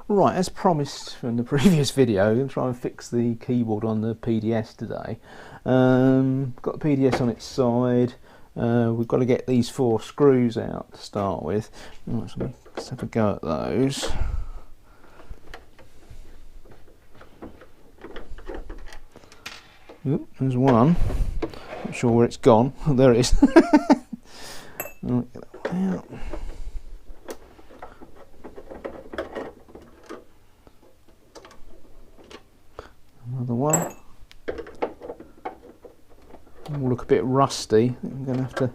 Right, as promised from the previous video, I'm going to try and fix the keyboard on the PDS today. Got the PDS on its side. We've got to get these 4 screws out to start with. Right, so let's have a go at those. Oop, there's one. Not sure where it's gone. Oh, there it is. Right, get that one out. Another one. All look a bit rusty. I'm going to have to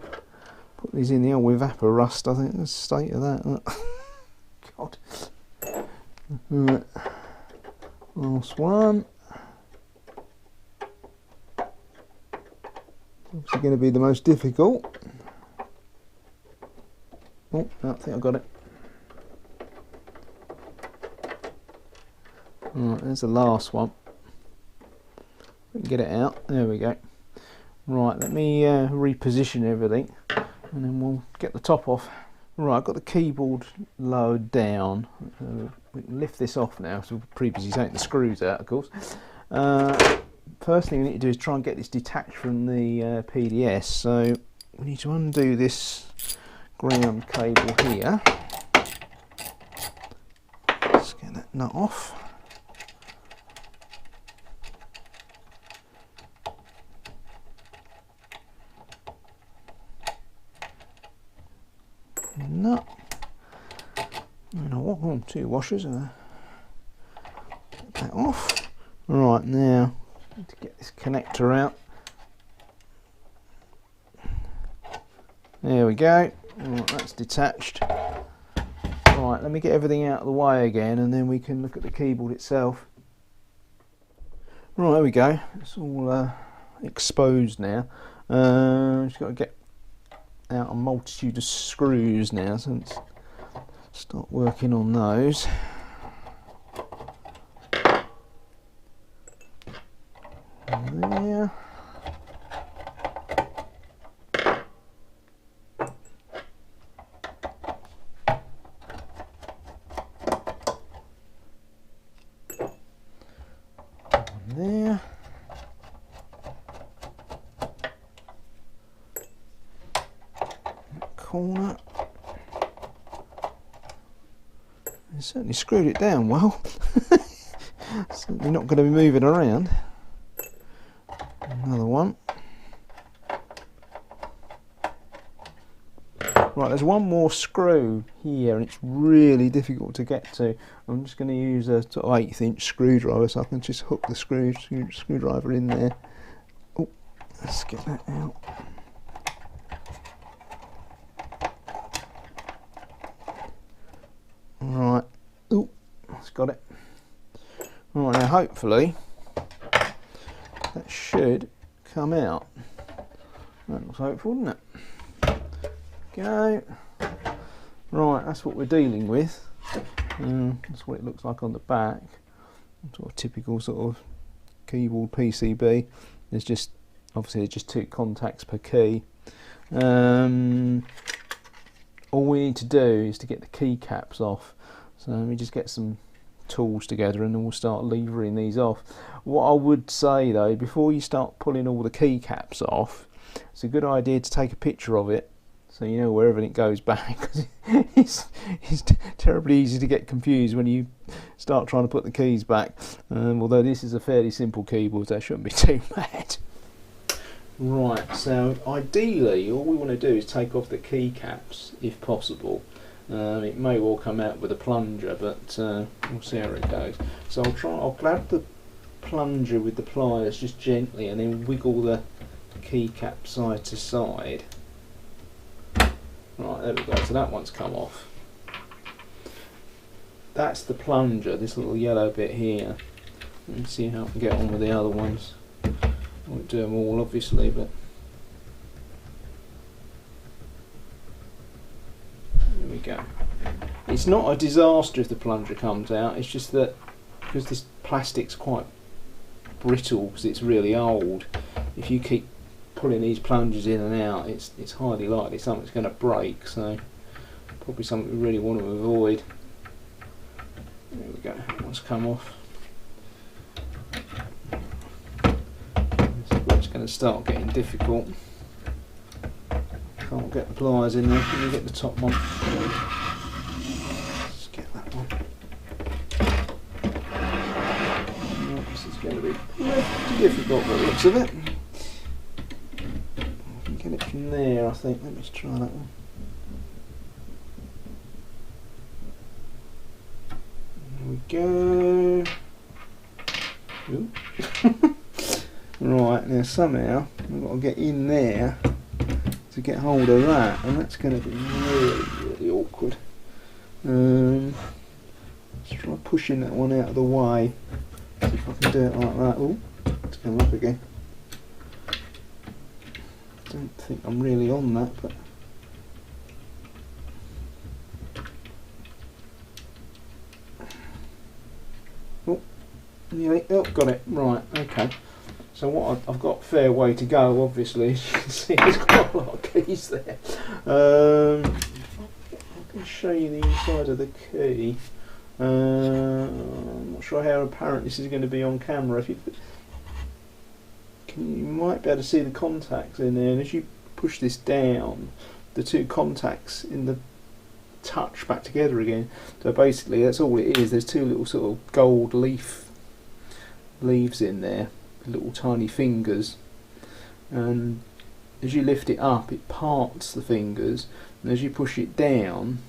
put these in the old evapor rust. I think that's the state of that. God. Right. Last one. Obviously going to be the most difficult. Oh, I think I got it. Right, there's the last one. We can get it out. There we go. Right, let me reposition everything and then we'll get the top off. Right, I've got the keyboard lowered down. We can lift this off now, so previously taking the screws out, of course. First thing we need to do is try and get this detached from the PDS. So we need to undo this ground cable here. Let's get that nut off. Nut. Oh, 2 washers. Get that off. Right, now to get this connector out. There we go. Right, that's detached. Right, let me get everything out of the way again and then we can look at the keyboard itself. Right, there we go. It's all exposed now. Just got to get out a multitude of screws now, so let's start working on those. There. There. Corner. They certainly screwed it down well. Certainly not going to be moving around. Another one. Right, there's one more screw here and it's really difficult to get to. I'm just going to use a sort of 1/8 inch screwdriver so I can just hook the screwdriver in there. Oh, let's get that out. Right, oh, that's got it. Right, now hopefully that should come out. That looks hopeful, doesn't it? Go. Right, that's what we're dealing with. That's what it looks like on the back. Sort of typical sort of keyboard PCB. There's just obviously there's just 2 contacts per key. All we need to do is to get the keycaps off. So let me just get some tools together and then we'll start levering these off. What I would say though, before you start pulling all the keycaps off, it's a good idea to take a picture of it so you know where everything goes back. It's terribly easy to get confused when you start trying to put the keys back. Although this is a fairly simple keyboard, that shouldn't be too bad. Right, so ideally all we want to do is take off the keycaps if possible. It may well come out with a plunger, but we'll see how it goes. So I'll grab the plunger with the pliers just gently and then wiggle the keycap side to side. Right, there we go, so that one's come off. That's the plunger, this little yellow bit here. Let me see how I can get on with the other ones. I won't do them all obviously, but there we go. It's not a disaster if the plunger comes out, it's just that because this plastic's quite brittle because it's really old, if you keep pulling these plungers in and out, it's highly likely something's going to break, so probably something we really want to avoid. There we go, that one's come off. It's going to start getting difficult. Can't get the pliers in there. Can you get the top one? Let's get that one. This is going to be pretty difficult by the looks of it. I can get it from there, I think. Let me just try that one. There we go. Ooh. Right, now somehow I've got to get in there to get hold of that, and that's going to be really, really awkward. Let's try pushing that one out of the way. See if I can do it like that. Oh, it's come up again. Don't think I'm really on that, but oh, nearly. Oh, got it. Right. Okay. So what I've got a fair way to go, obviously. As you can see, there's quite a lot of keys there. I can show you the inside of the key. I'm not sure how apparent this is going to be on camera. If you might be able to see the contacts in there, and as you push this down, the two contacts in the touch back together again. So basically, that's all it is. There's two little sort of gold leaves in there. Little tiny fingers, and as you lift it up it parts the fingers, and as you push it down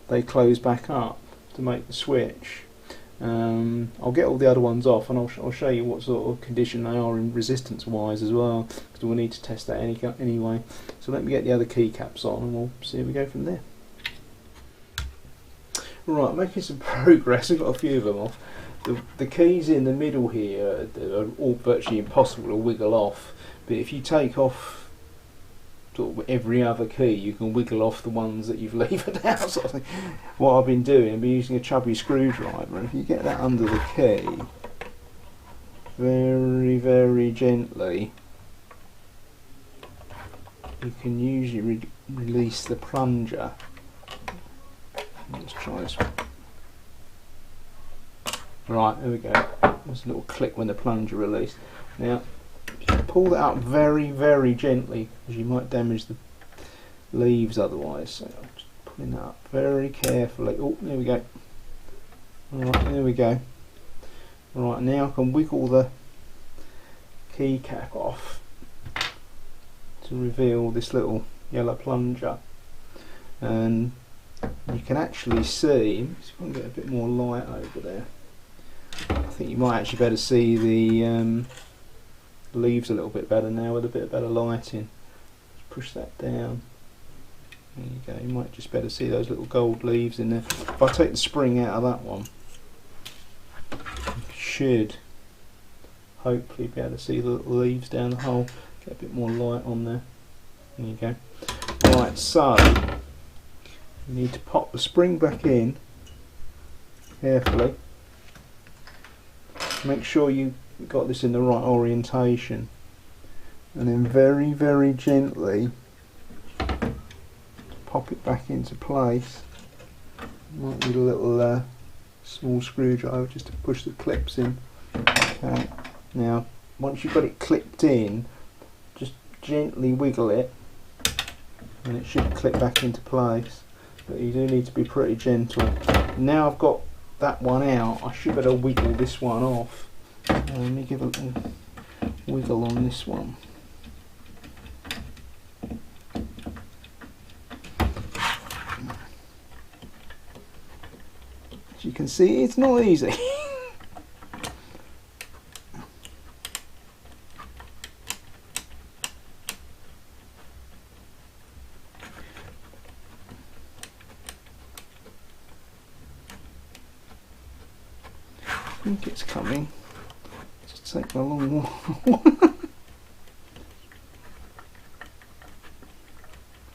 they close back up to make the switch. I'll get all the other ones off, and I'll show you what sort of condition they are in resistance wise as well, because we'll need to test that anyway. So let me get the other keycaps on and we'll see how we go from there. Right, making some progress. I've got a few of them off. The keys in the middle here are all virtually impossible to wiggle off, but if you take off sort of every other key you can wiggle off the ones that you've levered out, sort of thing. What I've been doing, I've been using a chubby screwdriver, and if you get that under the key very, very gently, you can usually release the plunger. Let's try this one. Right, there we go. There's a little click when the plunger released. Now, pull that up very, very gently, because you might damage the leaves otherwise. So I'm just pulling that up very carefully. Oh, there we go. Right, there we go. Right, now I can wiggle the keycap off to reveal this little yellow plunger. And you can actually see, if I can get a bit more light over there, I think you might actually better see the leaves a little bit better now with a bit better lighting. Just push that down. There you go. You might just better see those little gold leaves in there. If I take the spring out of that one, you should hopefully be able to see the little leaves down the hole. Get a bit more light on there. There you go. Right, so you need to pop the spring back in carefully. Make sure you got this in the right orientation, and then very, very gently pop it back into place. Might need a little small screwdriver just to push the clips in. Okay. Now, once you've got it clipped in, just gently wiggle it, and it should clip back into place. But you do need to be pretty gentle. Now I've got that one out, I should better wiggle this one off. Let me give a little wiggle on this one. As you can see, it's not easy. I think it's coming. Just take a long while.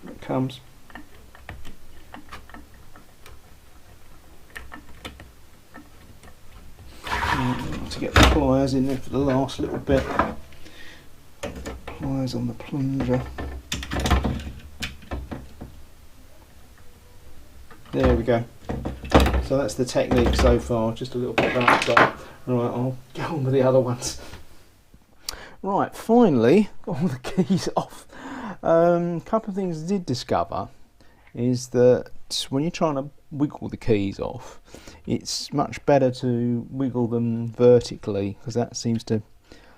Here it comes. To get the pliers in there for the last little bit. Pliers on the plunger. There we go. So that's the technique so far, just a little bit of that, but right, I'll get on with the other ones. Right, finally, got all the keys off. Couple of things I did discover is that when you're trying to wiggle the keys off, it's much better to wiggle them vertically, because that seems to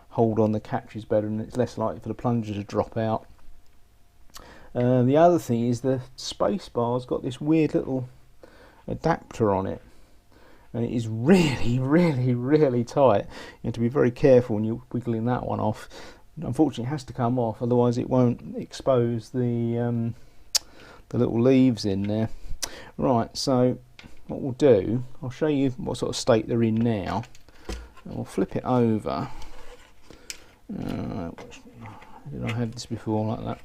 hold on the catches better and it's less likely for the plunger to drop out. The other thing is the space bar's got this weird little adapter on it, and it is really tight. You have to be very careful when you're wiggling that one off. Unfortunately, it has to come off, otherwise it won't expose the little leaves in there. Right, so what we'll do, I'll show you what sort of state they're in now. We'll flip it over. Did I have this before like that?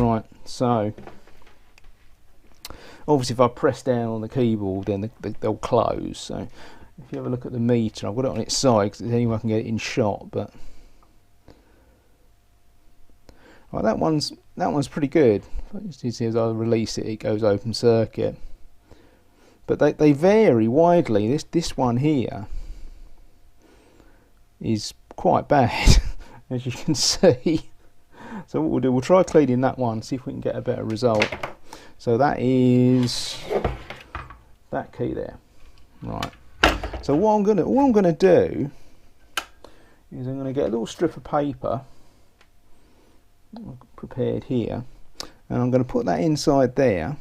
Right, so obviously if I press down on the keyboard, then they'll close. So if you have a look at the meter, I've got it on its side because there's any way I can get it in shot. But right, that one's pretty good. You see, as I release it, it goes open circuit. But they vary widely. This one here is quite bad, as you can see. So what we'll do, we'll try cleaning that one, see if we can get a better result. So that is that key there. Right. So all I'm gonna do is I'm gonna get a little strip of paper prepared here, and I'm gonna put that inside there.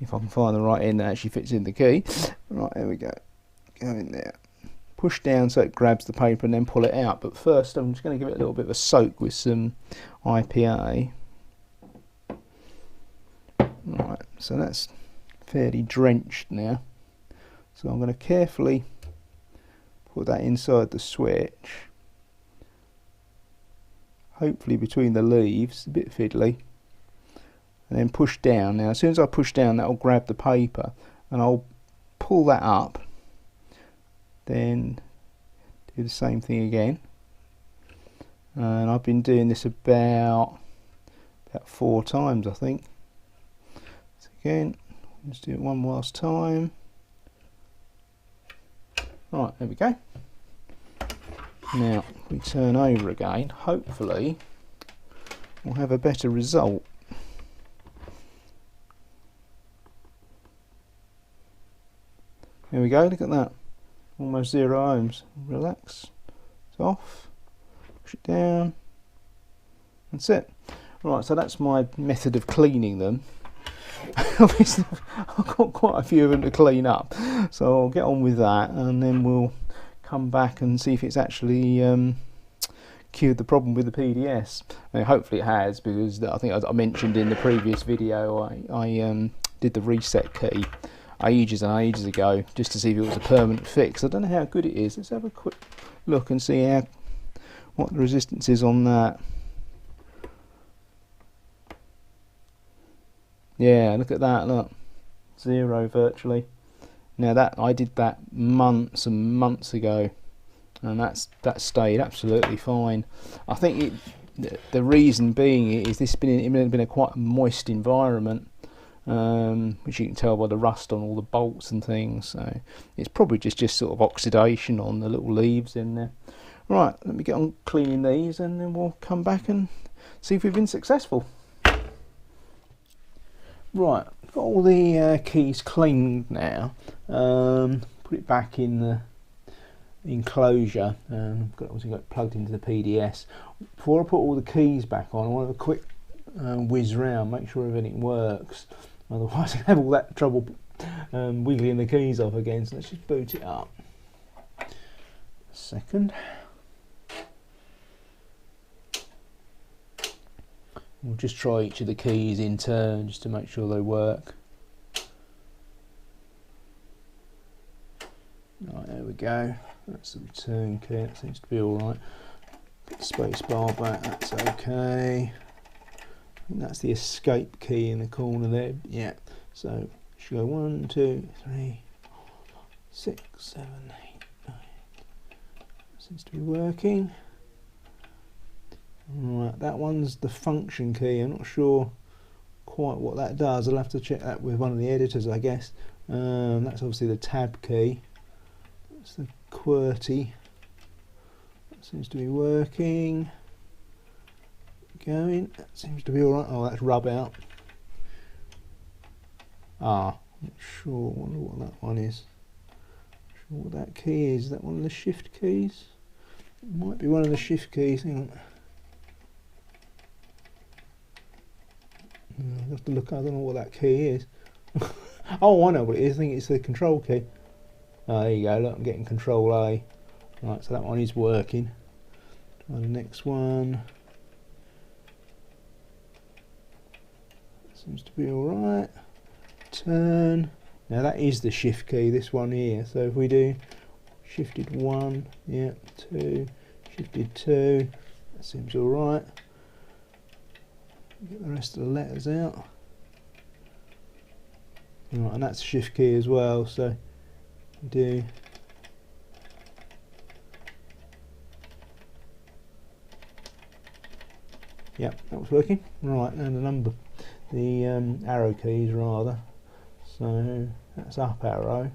If I can find the right end that actually fits in the key. Right, there we go. Go in there. Push down so it grabs the paper and then pull it out. But first I'm just going to give it a little bit of a soak with some IPA. Right, so that's fairly drenched now. So I'm going to carefully put that inside the switch. Hopefully between the leaves, a bit fiddly. And then push down. Now as soon as I push down, that will grab the paper, and I'll pull that up. Then do the same thing again, and I've been doing this about 4 times, I think. So again, let's do it one last time. Right, there we go. Now if we turn over again, hopefully we'll have a better result. There we go, look at that. Almost 0 ohms. Relax. It's off. Push it down. That's it. Right, so that's my method of cleaning them. Obviously, I've got quite a few of them to clean up, so I'll get on with that, and then we'll come back and see if it's actually cured the problem with the PDS. I mean, hopefully it has, because I think I mentioned in the previous video I did the reset key ages and ages ago, just to see if it was a permanent fix. I don't know how good it is. Let's have a quick look and see what the resistance is on that. Yeah, look at that, look. 0 virtually. Now that I did that months and months ago, and that stayed absolutely fine. I think the reason being is this has been a quite moist environment. Which you can tell by the rust on all the bolts and things, so it's probably just sort of oxidation on the little leaves in there. Right, let me get on cleaning these, and then we'll come back and see if we've been successful. Right, got all the keys cleaned now. Put it back in the enclosure, and obviously got it plugged into the PDS. Before I put all the keys back on, I want to have a quick whiz round, make sure everything works. Otherwise I have all that trouble wiggling the keys off again. So let's just boot it up. Second. We'll just try each of the keys in turn just to make sure they work. Right, there we go. That's the return key. That seems to be alright. Put the space bar back, that's okay. I think that's the escape key in the corner there. Yeah, so should go 1, 2, 3, 4, 5, 6, 7, 8, 9. Seems to be working. Right, that one's the function key. I'm not sure quite what that does. I'll have to check that with one of the editors, I guess. That's obviously the tab key. That's the QWERTY. That seems to be working. Going. That seems to be alright. Oh, that's rub out. Ah, not sure. Wonder what that one is. Not sure what that key is. Is that one of the shift keys? It might be one of the shift keys. Hang on. I'll have to look. I don't know what that key is. Oh, I know what it is. I think it's the control key. Oh, there you go. Look, I'm getting control A. Right, so that one is working. Try the next one. Seems to be alright. Turn. Now that is the shift key, this one here. So if we do shifted 1, yeah, 2, shifted 2, that seems alright. Get the rest of the letters out. Right, and that's the shift key as well, so do yep, that was working. Right, and the number, the arrow keys rather. So that's up arrow,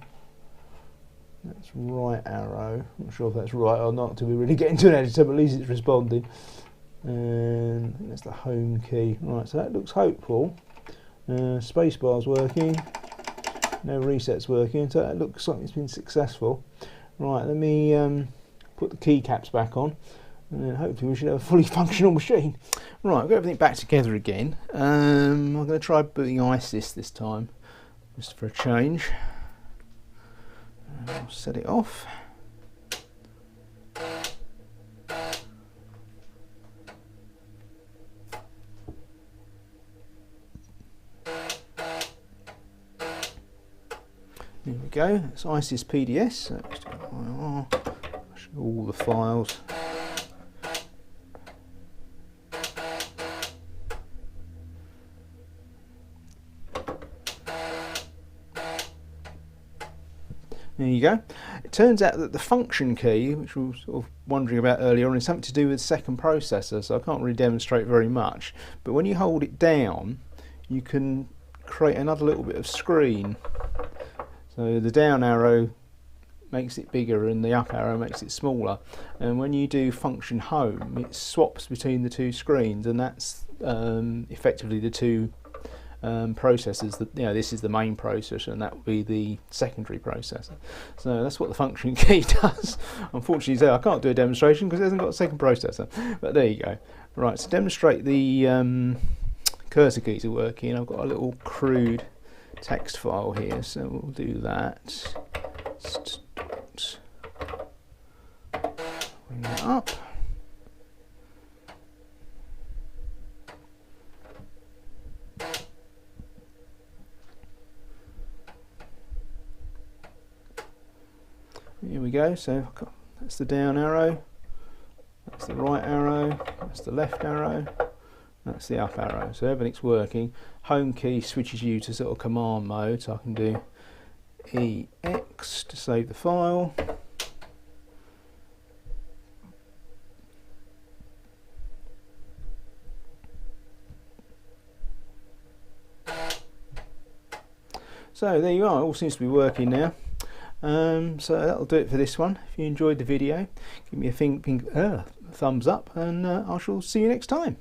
that's right arrow. Not sure if that's right or not till we really get into an editor, but at least it's responding. And I think that's the home key. Right, so that looks hopeful. Spacebar's working. No resets working, so that looks like it's been successful. Right, let me put the keycaps back on, and then hopefully we should have a fully functional machine. Right, I've got everything back together again. I'm going to try booting ISIS this time, just for a change. I'll set it off. There we go, it's iPDS, so all the files. There you go. It turns out that the function key, which we were sort of wondering about earlier on, is something to do with the second processor, so I can't really demonstrate very much. But when you hold it down, you can create another little bit of screen. So the down arrow makes it bigger and the up arrow makes it smaller. And when you do function home, it swaps between the two screens, and that's effectively the two processors. That, you know, this is the main processor and that will be the secondary processor. So that's what the function key does. Unfortunately, I can't do a demonstration because it hasn't got a second processor. But there you go. Right, to demonstrate the cursor keys are working, I've got a little crude text file here, so we'll do that. Bring that up. Here we go, so that's the down arrow, that's the right arrow, that's the left arrow, that's the up arrow, so everything's working. Home key switches you to sort of command mode, so I can do EX to save the file. So there you are, it all seems to be working now. So that'll do it for this one. If you enjoyed the video, give me a thumbs up, and I shall see you next time.